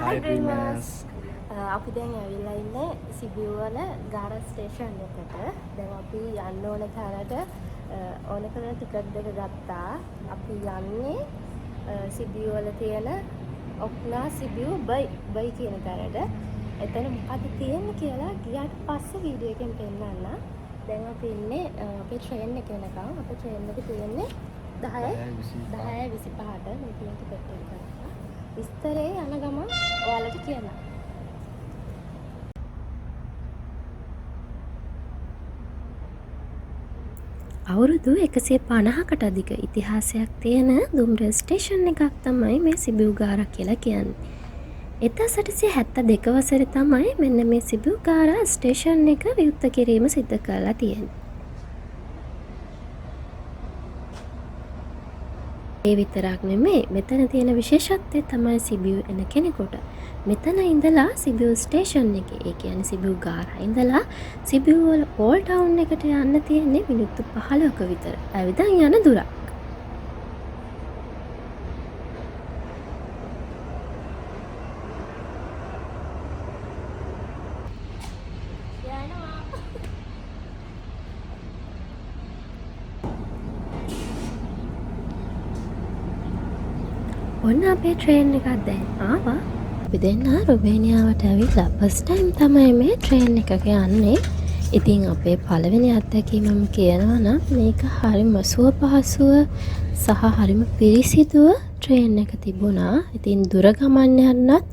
Hi dreamers. අපි දැන් ඇවිල්ලා ඉන්නේ සිබිව් වල ගාරා ස්ටේෂන් එකට. දැන් අපි යන්න ඕන තැනට ඕන කරන ටිකට් දෙක ගත්තා. අපි යන්නේ සිබිව් වල තියෙන ඔක්නා සිබිව් බයි කියන තැනට. එතන මොකද තියෙන්නේ කියලා ගියාට පස්සේ වීඩියෝ එකෙන් පෙන්නන්න. දැන් අපි ඉන්නේ අපේ ට්‍රේන් එක වෙනකන්. අපේ ට්‍රේන් එක තියෙන්නේ 10:25ට මේ තියෙන ටිකට් එක ගත්තා. විස්තරේ යන ගමන් ඔයාලට කියන්න. අවුරුදු 150කට අධික ඉතිහාසයක් තියෙන දුම්රිය ස්ටේෂන් එකක් තමයි මේ සිබිව් ගාරා කියලා කියන්නේ. 1872 වසරේ තමයි මෙන්න මේ සිබිව් ගාරා ස්ටේෂන් එක විවෘත කිරීම සිදු කරලා තියෙන්නේ. ඒ විතරක් නෙමෙයි මෙතන තියෙන විශේෂත්වය තමයි සිබිව් එන කෙනෙකුට මෙතන ඉඳලා සිබිව් ස්ටේෂන් එකේ ඒ කියන්නේ සිබිව් ගාරා ඉඳලා සිබිව් වල ඕල්ඩ් ටවුන් එකට යන්න තියෙන්නේ මිනිත්තු 15ක විතර ඇවිදන් යන දුරක්. ඔන්න අපේ ට්‍රේන් එකක් දැන් ආවා. අපි දෙන්න රුමේනියාවට ඇවිල්ලා ෆස්ට් ටයිම් තමයි මේ ට්‍රේන් එකක යන්නේ. ඉතින් අපේ පළවෙනි අත්දැකීමම කියනවා නම් මේක හරිම සුවපහසුව සහ හරිම පිරිසිදුව ට්‍රේන් එක තිබුණා. ඉතින් දුර ගමන් යන්නත්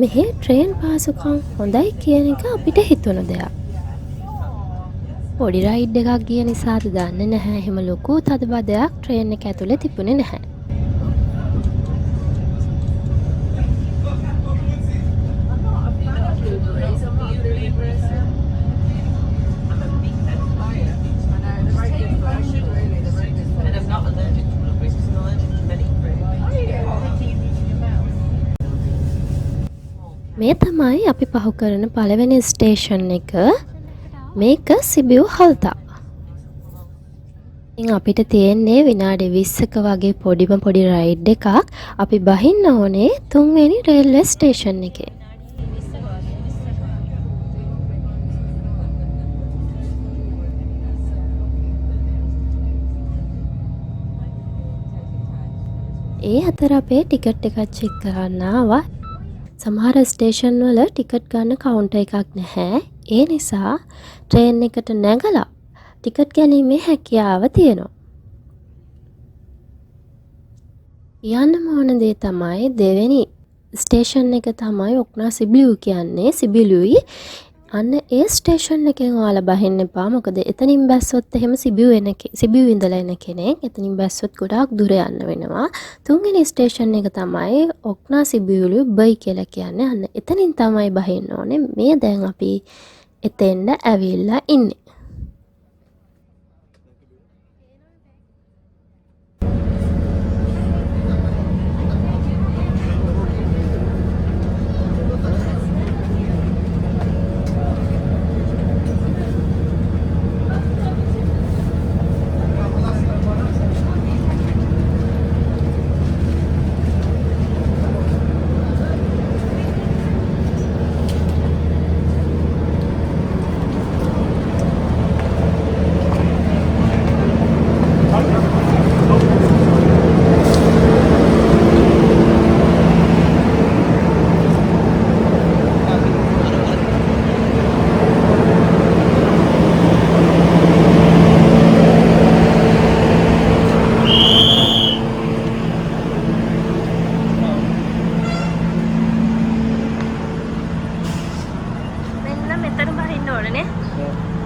මෙහි ට්‍රේන් පහසුකම් හොඳයි කියන එක අපිට හිතුණු දෙයක්. පොඩි රයිඩ් එකක් ගිය නිසාද දන්නේ නැහැ එහෙම ලොකු තදබදයක් ට්‍රේන් එක ඇතුලේ තිබුණේ නැහැ. මේ තමයි අපි පහු කරන පළවෙනි ස්ටේෂන් එක. මේක සිබිව් හල්තා. ඉතින් අපිට තියෙන්නේ විනාඩි 20ක වගේ පොඩි රයිඩ් එකක්. අපි බහින්න ඕනේ 3 වෙනි රේල්වේ ස්ටේෂන් එකේ. ඒ අතර අපේ ටිකට් එකක් චෙක් කරන්න ආවා. සමහර ස්ටේෂන් වල ටිකට් ගන්න කවුන්ටර් එකක් නැහැ. ඒ නිසා ට්‍රේන් එකට නැගලා ටිකට් ගැනීමේ හැකියාව තියෙනවා. යන්න ඕන දේ තමයි දෙවෙනි ස්ටේෂන් එක තමයි ඔක්නා සිබිව් කියන්නේ. සිබිලුයි. අන්න ඒ ස්ටේෂන් එකෙන් ඔයාලා බහින්න එපා. මොකද එතනින් බැස්සොත් එහෙම සිබිව් ඉඳලා එන කෙනෙක්. එතනින් බැස්සොත් ගොඩාක් දුර යන්න වෙනවා. තුන්වෙනි ස්ටේෂන් එක තමයි ඔක්නා සිබිව්ලු බයි කියලා කියන්නේ. අන්න එතනින් තමයි බහින්න ඕනේ. මේ දැන් අපි එතෙන්ද ඇවිල්ලා ඉන්නේ.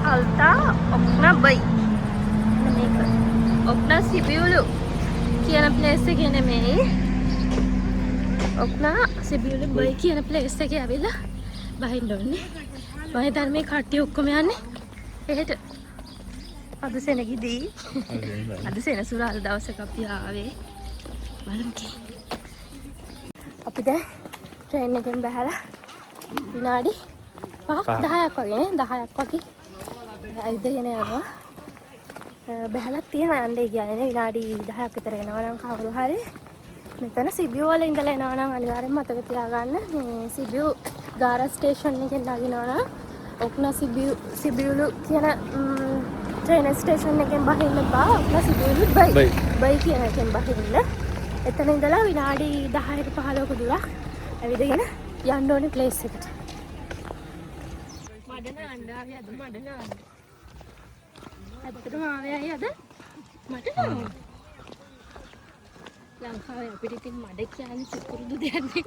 හල්තා ඔක්නා බයි. මේක ඔක්නා සිබිව්ලු කියන ප්ලේස් එකේ නෙමෙයි. ඔක්නා සිබිව්ලු බයි කියන ප්ලේස් එකේ ඇවිල්ලා බහින්න ඕනේ. මම හිතන්නේ මේ කට්ටිය ඔක්කොම යන්නේ එහෙට. අද සෙනගිදී. අද සෙනසුරාදා දවසක අපි ආවේ. බලමු කි. අපි දැන් ට්‍රේන් එකෙන් බහලා විනාඩි 10ක් වගේ 10ක් වගේ ඇවිදගෙන යනවා. බහලක් තියෙන යන්නේ කියන්නේ විනාඩි 10ක් විතර යනවා නම් කවුරු හරි මෙතන සිබියු වල ඉඳලා එනවා නම් අනිවාර්යෙන්ම මතක තියාගන්න මේ සිබියු ගාරා ස්ටේෂන් එකෙන් නගිනවා නම් ඔක්නා සිබියුලු කියන ට්‍රේන් ස්ටේෂන් එකෙන් බහින්න බා ඔක්නා සිබියුලු බයි කියන එකෙන් බහින්න. එතන ඉඳලා විනාඩි 10කට 15ක දුරක් ඇවිදගෙන යන්න ඕනේ ප්ලේස් එකට. මඩන ආන්දාවේ අද මඩන ආන්ද. ඇත්තටම ආවේ අද මට නෝ. ලංකාවේ අපිට ඉතින් මඩ කියන්නේ සුපුරුදු දෙයක් නේ.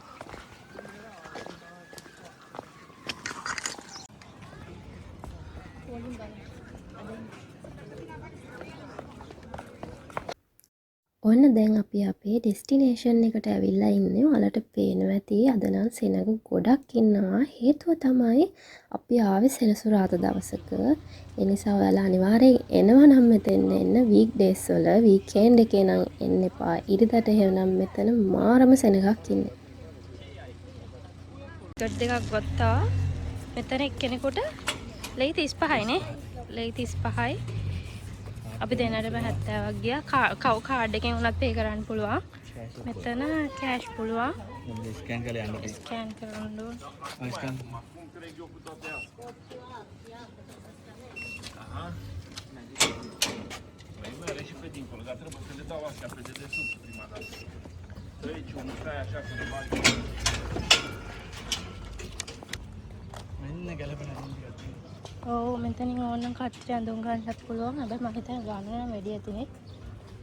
ඔන්න දැන් අපි අපේ ඩෙස්ටිනේෂන් එකට ඇවිල්ලා ඉන්නේ. ඔයාලට පේනවා ඇති අද නම් සෙනග ගොඩක් ඉන්නවා. හේතුව තමයි අපි ආවේ සෙනසුරාදා දවසක. ඒ නිසා ඔයාලා අනිවාර්යෙන් එනවා නම් මෙතෙන් එන්න වීක් ඩේස් වල වීකෙන්ඩ් එකේ නම් එන්න එපා. ඉරිදට එහෙනම් මෙතන මාරම සෙනගක් ඉන්නේ. ටිකට් දෙකක් ගත්තා. මෙතන එක්කෙනෙකුට ලෙයි 35යි නේ. ලෙයි 35යි. අපි දෙන්නට 70ක් ගියා. කාඩ් එකෙන් උනත් පේ කරන්න පුළුවන්. මෙතන කෑෂ් පුළුවන්. ස්කෑන් කරලා යන්න. ස්කෑන් කරන්න ඕන. ස්කෑන්. ඔව් මෙතනින් ඕනනම් කට්ටිය අඳුන් ගන්නත් පුළුවන්. හැබැයි මම හිතන්නේ ගන්න නම් වැඩි ඇතිනේ.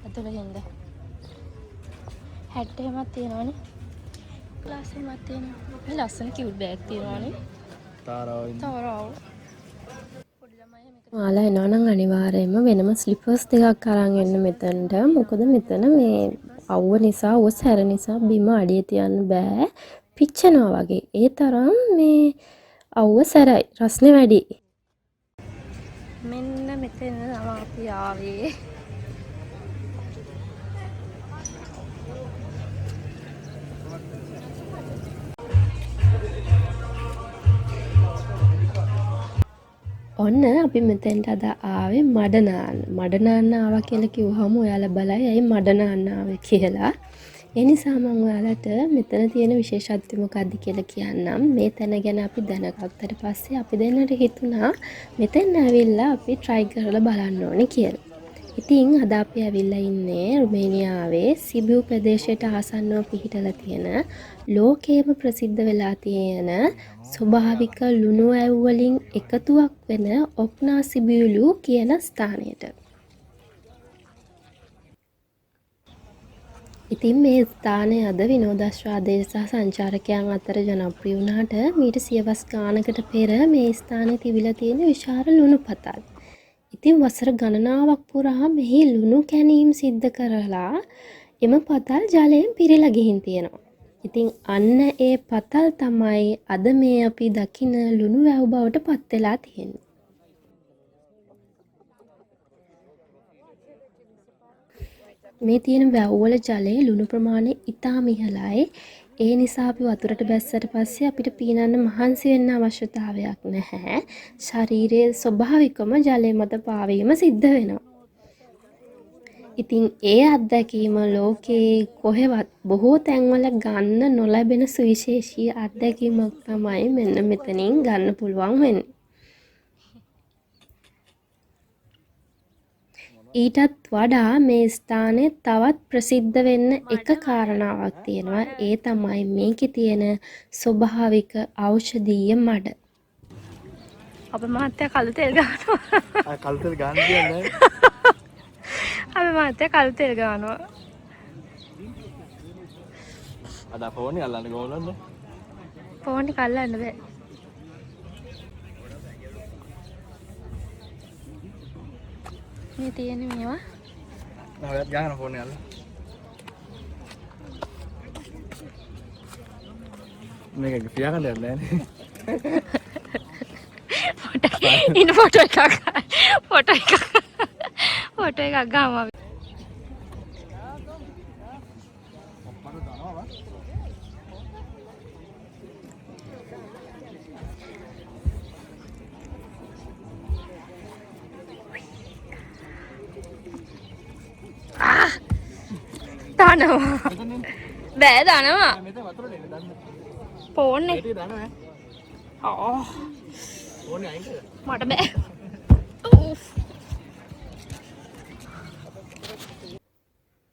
අතුලින්ද. හැට් එහෙමත් තියෙනවනේ. ක්ලාස් එහෙමත් තියෙනවා. මේ ලස්සන කියුට් බෑග් තියෙනවනේ. තාරාව. ඔයාලා එනවා නම් අනිවාර්යයෙන්ම වෙනම ස්ලිපර්ස් දෙකක් අරන් එන්න මෙතනට. මොකද මෙතන මේ අවුව නිසා ඔස් හැර නිසා බිම අඩිය තියන්න බෑ. පිච්චෙනවා වගේ. ඒ තරම් මේ අවුව සැරයි. රස්නේ වැඩි. මෙන්න මෙතන තමයි අපි ආවේ. ඔන්න අපි මෙතෙන්ට අද ආවේ මඩ නාන්න. මඩ නාන්න ආවා කියලා කිව්වහම ඔයාලා බලයි ඇයි මඩ නාන්න ආවේ කියලා. ඒ නිසා මම ඔයාලට මෙතන තියෙන විශේෂත්වය මොකක්ද කියලා කියන්නම්. මේ තැන ගැන අපි දැනගත්තට පස්සේ අපි දෙන්නට හිතුණා මෙතෙන් ඇවිල්ලා අපි try කරලා බලන්න ඕනේ කියලා. ඉතින් අද අපි ඇවිල්ලා ඉන්නේ රුමේනියාවේ සිබියු ප්‍රදේශයට ආසන්නව පිහිටලා තියෙන ලෝකේම ප්‍රසිද්ධ වෙලා තියෙන ස්වභාවික ලුණු ඇව් වලින් එකතුවක් වෙන ඔක්නා සිබියුලු කියන ස්ථානයට. ඉතින් මේ ස්ථානය අද විනෝදාස්වාදය සහ සංචාරකයන් අතර ජනප්‍රිය වුණාට මීට සියවස් ගානකට පෙර මේ ස්ථානයේ තිබිලා තියෙන විශාල ලුණු පතල්. ඉතින් වසර ගණනාවක් පුරා මෙහි ලුණු කැනීම් සිද්ධ කරලා එම පතල් ජලයෙන් පිරීලා ගිහින් තියෙනවා. ඉතින් අන්න ඒ පතල් තමයි අද මේ අපි දකින ලුණු වැව් බවට පත් වෙලා තියෙන්නේ. මේ තියෙන වැව් වල ජලයේ ලුණු ප්‍රමාණය ඉතාම ඉහළයි. ඒ නිසා අපි වතුරට බැස්සට පස්සේ අපිට පීනන්න මහන්සි වෙන්න අවශ්‍යතාවයක් නැහැ. ශරීරයේ ස්වභාවිකම ජලය මත පාවීම සිද්ධ වෙනවා. ඉතින් ඒ අත්දැකීම ලෝකේ කොහෙවත් බොහෝ තැන්වල ගන්න නොලැබෙන සුවිශේෂී අත්දැකීමක් තමයි මෙන්න මෙතනින් ගන්න පුළුවන් වෙන්නේ. ඊටත් වඩා මේ ස්ථානයේ තවත් ප්‍රසිද්ධ වෙන්න එක කාරණාවක් තියෙනවා. ඒ තමයි මේකේ තියෙන ස්වභාවික ඖෂධීය මඩ. අපේ මහත්තයා කළු තෙල් ගන්නවා. කළු තෙල් ගන්න කියන්නේ. අපේ මහත්තයා කළු තෙල් ගන්නවා. අද ෆෝන් එක අල්ලන්න ගෝලන්ද? ෆෝන් එක අල්ලන්න බෑ. මේ තියෙන මේවා නවයත් ගන්න ෆෝන් එක අල්ල. මේක පියාගන්න දෙයක් නැහැ නේ. ඉන්න ෆොටෝ එකක් ගාමු අපි. තනවා බෑ දානවා. මෙතන වතුර දෙන්න දාන්න. පෝන්නේ. ඒක දාන්න ඈ. ආ. ඕනේ අයින් කරලා. මට බෑ.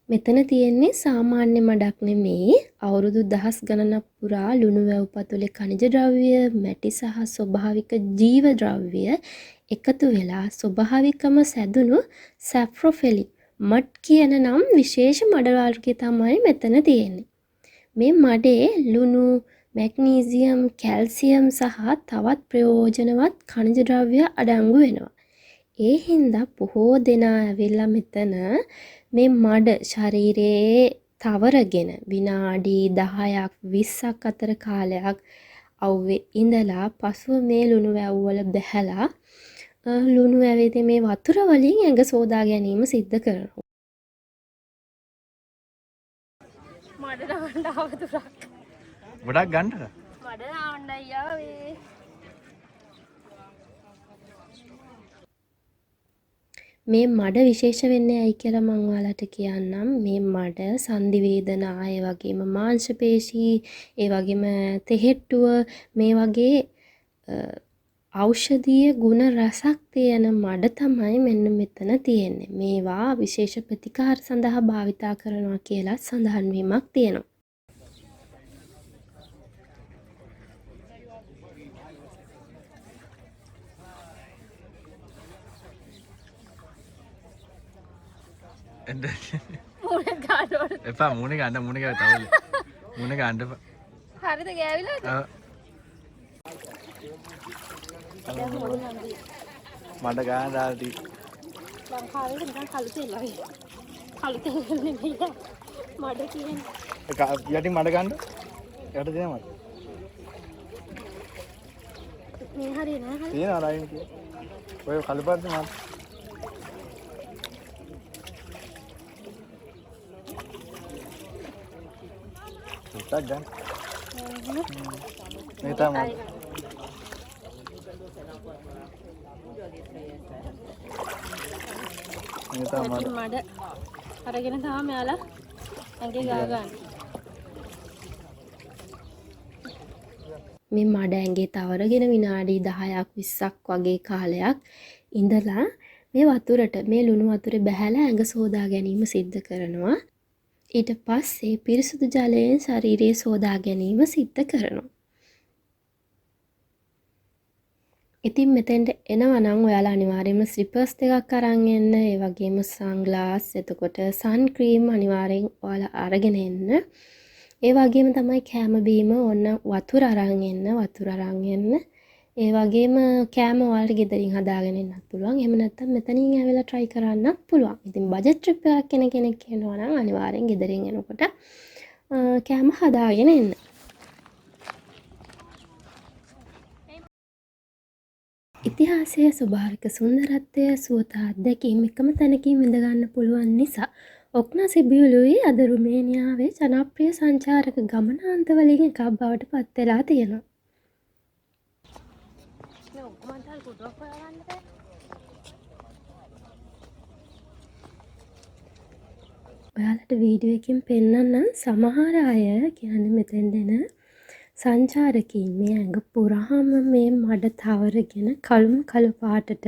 මෙතන තියෙන්නේ සාමාන්‍ය මඩක් නෙමේ. අවුරුදු දහස් ගණනක් පුරා ලුණු වැව් පතුලේ ඛනිජ ද්‍රව්‍ය, මැටි සහ ස්වභාවික ජීව ද්‍රව්‍ය එකතු වෙලා ස්වභාවිකම සැදුණු සැෆ්‍රොෆෙලි මඩ් කියන නම් විශේෂ මඩ වර්ගය තමයි මෙතන තියෙන්නේ. මේ මඩේ ලුණු, මැග්නීසියම්, කැල්සියම් සහ තවත් ප්‍රයෝජනවත් ඛනිජ ද්‍රව්‍ය අඩංගු වෙනවා. ඒ හින්දා බොහෝ දෙනා ඇවිල්ලා මෙතන මේ මඩ ශරීරයේ තවරගෙන විනාඩි 10ක් 20ක් අතර කාලයක් අවුවේ ඉඳලා පසුව මේ ලුණු වැව් වල බැහැලා ලුණු වැවේ මේ වතුර වලින් ඇඟ සෝදා ගැනීම සිද්ධ කරනවා. මඩ නාවන්න අවතුරක්. ගොඩක් ගන්නද? මඩ නාවන්න අයියාවේ. මේ මඩ විශේෂ වෙන්නේ ඇයි කියලා මම ඔයාලට කියන්නම්. මේ මඩ සංදිවේදනා, ඒ වගේම මාංශ පේශී, ඒ වගේම තෙහෙට්ටුව මේ වගේ ඖෂධීය ගුණ රසක් තියෙන මඩ තමයි මෙන්න මෙතන තියෙන්නේ. මේවා විශේෂ ප්‍රතිකාර සඳහා භාවිතා කරනවා කියලා සඳහන් වීමක් තියෙනවා. මූණ ගන්න ඕන. එපා මූණ ගන්න මූණ ගාව තවල. මූණ ගන්න එපා. හරිද ගෑවිලාද? මඩ ගන්න දාලා දී. ලංකාවේ නිකන් කළු තෙල් වගේ. කළු තෙල් නෙමෙයි. මඩ කියන්නේ. යටින් මඩ ගන්න. යට දෙන මඩ. මේ හරිය නෑ හරිය. තියෙනවා ලයින් කිය. ඔය කළු පාට මඩ. Tak kan? Ini tamu. Ini tamu. මඩ අරගෙන තමයි මෙයාලා ඇඟේ ගා ගන්න. මේ මඩ ඇඟේ තවරගෙන විනාඩි 10ක් 20ක් වගේ කාලයක් ඉඳලා මේ වතුරට මේ ලුණු වතුරේ බැහැලා ඇඟ සෝදා ගැනීම සිද්ධ කරනවා. ඊට පස්සේ පිරිසුදු ජලයෙන් ශරීරයේ සෝදා ගැනීම සිද්ධ කරනවා. ඉතින් මෙතෙන්ට එනවා නම් ඔයාලා අනිවාර්යයෙන්ම ස්ලිපර්ස් දෙකක් අරන් එන්න. ඒ වගේම සන්ග්ලාස්, එතකොට සන් ක්‍රීම් අනිවාර්යෙන් ඔයාලා අරගෙන එන්න. ඒ වගේම තමයි කැම බීම ඔන්න වතුර අරන් එන්න. ඒ වගේම කෑම ඔයාලට ගෙදරින් හදාගෙන එන්නත් පුළුවන්. එහෙම නැත්නම් මෙතනින් ඇවිල්ලා try කරන්නත් පුළුවන්. ඉතින් බජට් ට්‍රිප් එකක් කෙනෙක් කියනවා නම් අනිවාර්යෙන් ගෙදරින් එනකොට කෑම හදාගෙන එන්න. ඉතිහාසයේ ස්වභාවික සුන්දරත්වය සුවත අත්දැකීම් එකම තැනකින් විඳ ගන්න පුළුවන් නිසා ඔක්නා සිබියුලුයි අද රුමේනියාවේ ජනප්‍රිය සංචාරක ගමනාන්තවලින් එකක් බවට පත් වෙලා තියෙනවා. ඔයාලට වීඩියෝ එකකින් පෙන්නන්නම්. සමහර අය කියන්නේ මෙතෙන් දෙන සංචාරකයින් මේ ඇඟ පුරාම මේ මඩ තවරගෙන කළු පාටට.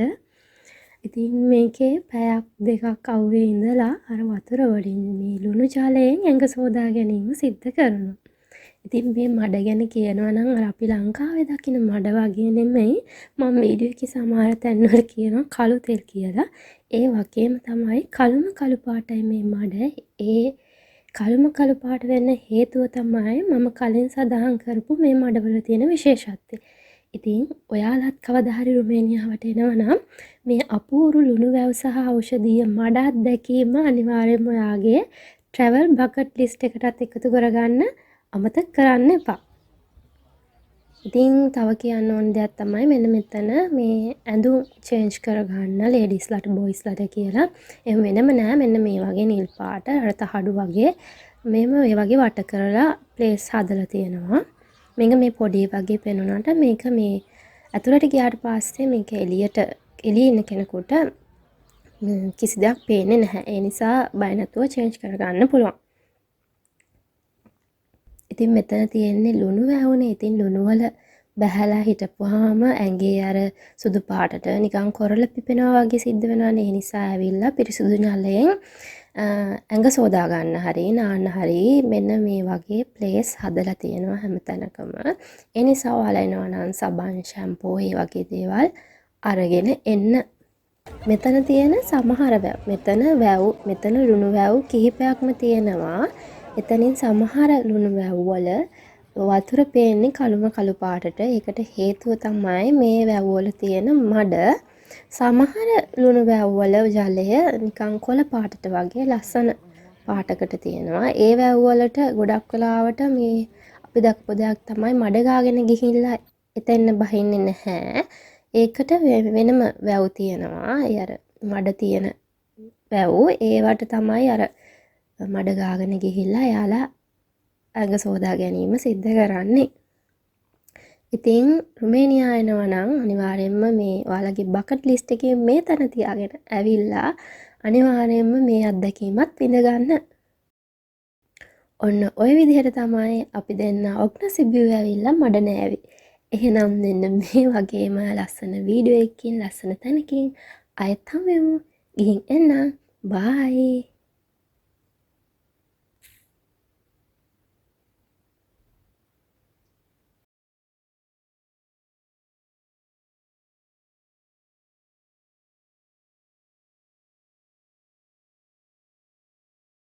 ඉතින් මේකේ පැයක් දෙකක් අවුවේ ඉඳලා අර වතුර වලින් මේ ලුණු ජලයෙන් ඇඟ සෝදා ගැනීම සිද්ධ කරනවා. ඉතින් මේ මඩ ගැන කියනවා නම් අර අපි ලංකාවේ දකින මඩ වගේ නෙමෙයි. මම වීඩියෝ එකේ සමහර තැන්වල කියනවා කළු තෙල් කියලා. ඒ වගේම තමයි කළු පාටයි මේ මඩ. ඒ කළු පාට වෙන්න හේතුව තමයි මම කලින් සඳහන් කරපු මේ මඩවල තියෙන විශේෂත්වය. ඉතින් ඔයාලත් කවදා හරි රුමේනියාවට එනවා නම් මේ අපූරු ලුණු වැව් සහ ඖෂධීය මඩ අත්දැකීම අනිවාර්යයෙන්ම ඔයාගේ travel bucket list එකටත් එකතු කරගන්න අමතක කරන්න එපා. ඉතින් තව කියන්න ඕන දෙයක් තමයි මෙන්න මෙතන මේ ඇඳුම් චේන්ජ් කරගන්න ලේඩිස්ලාට බොයිස්ලාට කියලා. එහෙම වෙනම නෑ. මෙන්න මේ වගේ නිල් පාට අර තහඩු වගේ මේව මේ වගේ වට කරලා ප්ලේස් හදලා තියෙනවා. මේක මේ පොඩි වගේ පෙනුනට මේක මේ ඇතුළට ගියාට පස්සේ මේක එළියේ ඉන්න කෙනෙකුට කිසි දෙයක් පේන්නේ නැහැ. ඒ නිසා බය නැතුව චේන්ජ් කරගන්න පුළුවන්. ඉතින් මෙතන තියෙන්නේ ලුණු වැවුනේ. ඉතින් ලුණු වල බැහැලා හිටපුවාම ඇඟේ අර සුදු පාටට නිකන් කොරළ පිපෙනවා වගේ සිද්ධ වෙනවානේ. ඒ නිසා ඇවිල්ලා පිරිසුදු ජලයෙන් ඇඟ සෝදා ගන්න හරි නාන්න හරි මෙන්න මේ වගේ ප්ලේස් හදලා තියෙනවා හැමතැනකම. ඒ නිසා ඔයාලා එනවා නම් සබන් ෂැම්පෝ ඒ වගේ දේවල් අරගෙන එන්න. මෙතන තියෙන සමහර මෙතන ලුණු වැව් කිහිපයක්ම තියෙනවා. එතනින් සමහර ලුණු වැව් වල වතුර පේන්නේ කළු පාටට. ඒකට හේතුව තමයි මේ වැව් වල තියෙන මඩ. සමහර ලුණු වැව් වල ජලය නිකන් කොළ පාටට වගේ ලස්සන පාටකට තියෙනවා. ඒ වැව් වලට ගොඩක් වෙලාවට මේ අපි දක්පු දෙයක් තමයි මඩ ගාගෙන ගිහිල්ලා එතෙන්න බහින්නේ නැහැ. ඒකට වෙනම වැව් තියෙනවා. ඒ අර මඩ තියෙන වැව්. ඒවට තමයි අර මඩ ගාගෙන ගිහිල්ලා යාලා ඇඟ සෝදා ගැනීම සිද්ධ කරන්නේ. ඉතින් රුමේනියා එනවා නම් අනිවාර්යයෙන්ම මේ ඔයාලගේ බකට් ලිස්ට් එකේ මේ තැන තියාගෙන ඇවිල්ලා අනිවාර්යයෙන්ම මේ අත්දැකීමත් විඳ ගන්න. ඔන්න ඔය විදිහට තමයි අපි දෙන්න ඔග්නසිබියු ඇවිල්ලා මඩ නෑවි. එහෙනම් දෙන්න මේ වගේම ලස්සන වීඩියෝ එකකින් ලස්සන තැනකින් අයත් හමුවෙමු. ගිහින් එන්න. බයි.